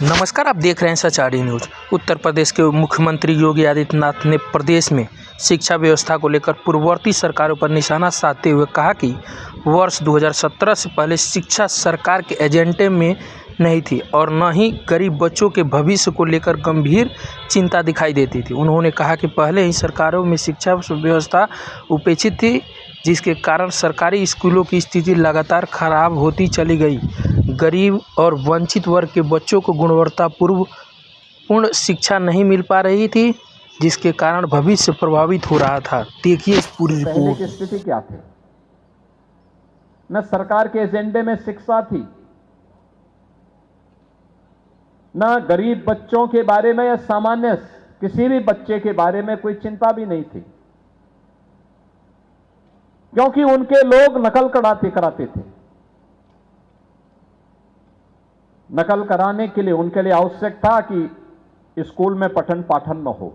नमस्कार, आप देख रहे हैं सच्चाई न्यूज़। उत्तर प्रदेश के मुख्यमंत्री योगी आदित्यनाथ ने प्रदेश में शिक्षा व्यवस्था को लेकर पूर्ववर्ती सरकारों पर निशाना साधते हुए कहा कि वर्ष 2017 से पहले शिक्षा सरकार के एजेंडे में नहीं थी और न ही गरीब बच्चों के भविष्य को लेकर गंभीर चिंता दिखाई देती थी। उन्होंने कहा कि पहले ही सरकारों में शिक्षा व्यवस्था उपेक्षित थी, जिसके कारण सरकारी स्कूलों की स्थिति लगातार खराब होती चली गई। गरीब और वंचित वर्ग के बच्चों को गुणवत्तापूर्ण शिक्षा नहीं मिल पा रही थी, जिसके कारण भविष्य प्रभावित हो रहा था। देखिए इस पूरी पहले रिपोर्ट। की स्थिति क्या थी? न सरकार के एजेंडे में शिक्षा थी, न गरीब बच्चों के बारे में या सामान्य किसी भी बच्चे के बारे में कोई चिंता भी नहीं थी, क्योंकि उनके लोग नकल कराते थे। नकल कराने के लिए उनके लिए आवश्यक था कि स्कूल में पठन पाठन न हो,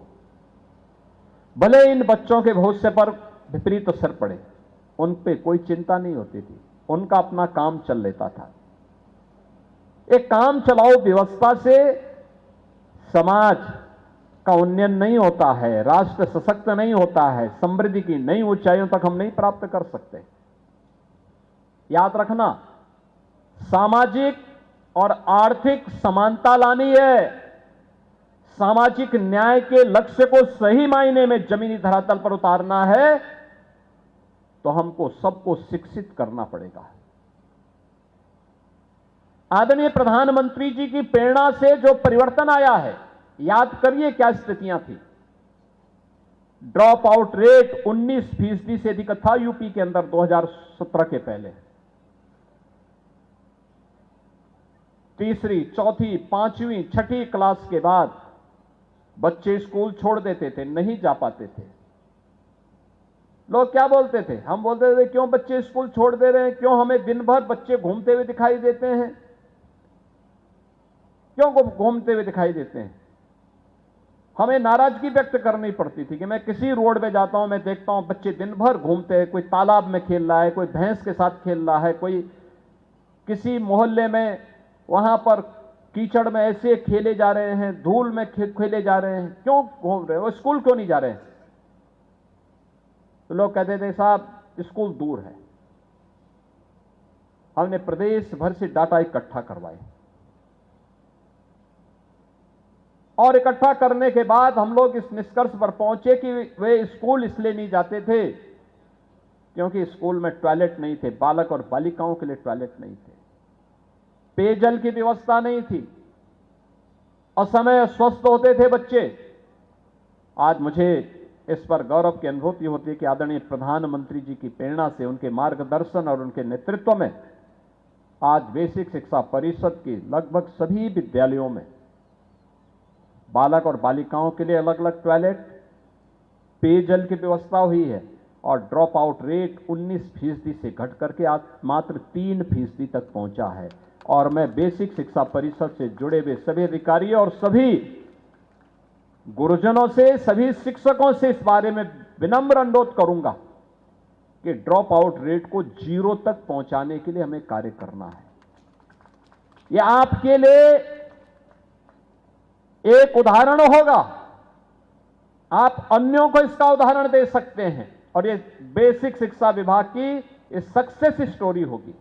भले इन बच्चों के भविष्य पर विपरीत असर पड़े, उन पे कोई चिंता नहीं होती थी। उनका अपना काम चल लेता था। एक काम चलाओ व्यवस्था से समाज का उन्नयन नहीं होता है, राष्ट्र सशक्त नहीं होता है, समृद्धि की नई ऊंचाइयों तक हम नहीं प्राप्त कर सकते। याद रखना, सामाजिक और आर्थिक समानता लानी है। सामाजिक न्याय के लक्ष्य को सही मायने में जमीनी धरातल पर उतारना है तो हमको सबको शिक्षित करना पड़ेगा। आदरणीय प्रधानमंत्री जी की प्रेरणा से जो परिवर्तन आया है, याद करिए क्या स्थितियां थी। ड्रॉप आउट रेट 19% से अधिक था यूपी के अंदर 2017 के पहले। तीसरी, चौथी, पांचवी, छठी क्लास के बाद बच्चे स्कूल छोड़ देते थे, नहीं जा पाते थे। लोग क्या बोलते थे? हम बोलते थे क्यों बच्चे स्कूल छोड़ दे रहे हैं, क्यों हमें दिन भर बच्चे घूमते हुए दिखाई देते हैं, क्यों घूमते हुए दिखाई देते हैं। हमें नाराजगी व्यक्त करनी पड़ती थी कि मैं किसी रोड पे जाता हूं, मैं देखता हूं बच्चे दिन भर घूमते हैं, कोई तालाब में खेल रहा है, कोई भैंस के साथ खेल रहा है, कोई किसी मोहल्ले में वहां पर कीचड़ में ऐसे खेले जा रहे हैं, धूल में खेले जा रहे हैं। क्यों घूम रहे हैं? वो स्कूल क्यों नहीं जा रहे हैं? तो लोग कहते थे साहब स्कूल दूर है। हमने प्रदेश भर से डाटा इकट्ठा करवाए और इकट्ठा करने के बाद हम लोग इस निष्कर्ष पर पहुंचे कि वे स्कूल इसलिए नहीं जाते थे क्योंकि स्कूल में टॉयलेट नहीं थे, बालक और बालिकाओं के लिए टॉयलेट नहीं थे, पेयजल की व्यवस्था नहीं थी, असमय स्वस्थ होते थे बच्चे। आज मुझे इस पर गौरव की अनुभूति होती है कि आदरणीय प्रधानमंत्री जी की प्रेरणा से, उनके मार्गदर्शन और उनके नेतृत्व में आज बेसिक शिक्षा परिषद की लगभग सभी विद्यालयों में बालक और बालिकाओं के लिए अलग अलग टॉयलेट, पेयजल की व्यवस्था हुई है और ड्रॉप आउट रेट 19% से घट करके आज मात्र 3% तक पहुंचा है। और मैं बेसिक शिक्षा परिषद से जुड़े हुए सभी अधिकारियों और सभी गुरुजनों से, सभी शिक्षकों से इस बारे में विनम्र अनुरोध करूंगा कि ड्रॉप आउट रेट को 0 तक पहुंचाने के लिए हमें कार्य करना है। यह आपके लिए एक उदाहरण होगा, आप अन्यों को इसका उदाहरण दे सकते हैं और ये बेसिक शिक्षा विभाग की सक्सेस स्टोरी होगी।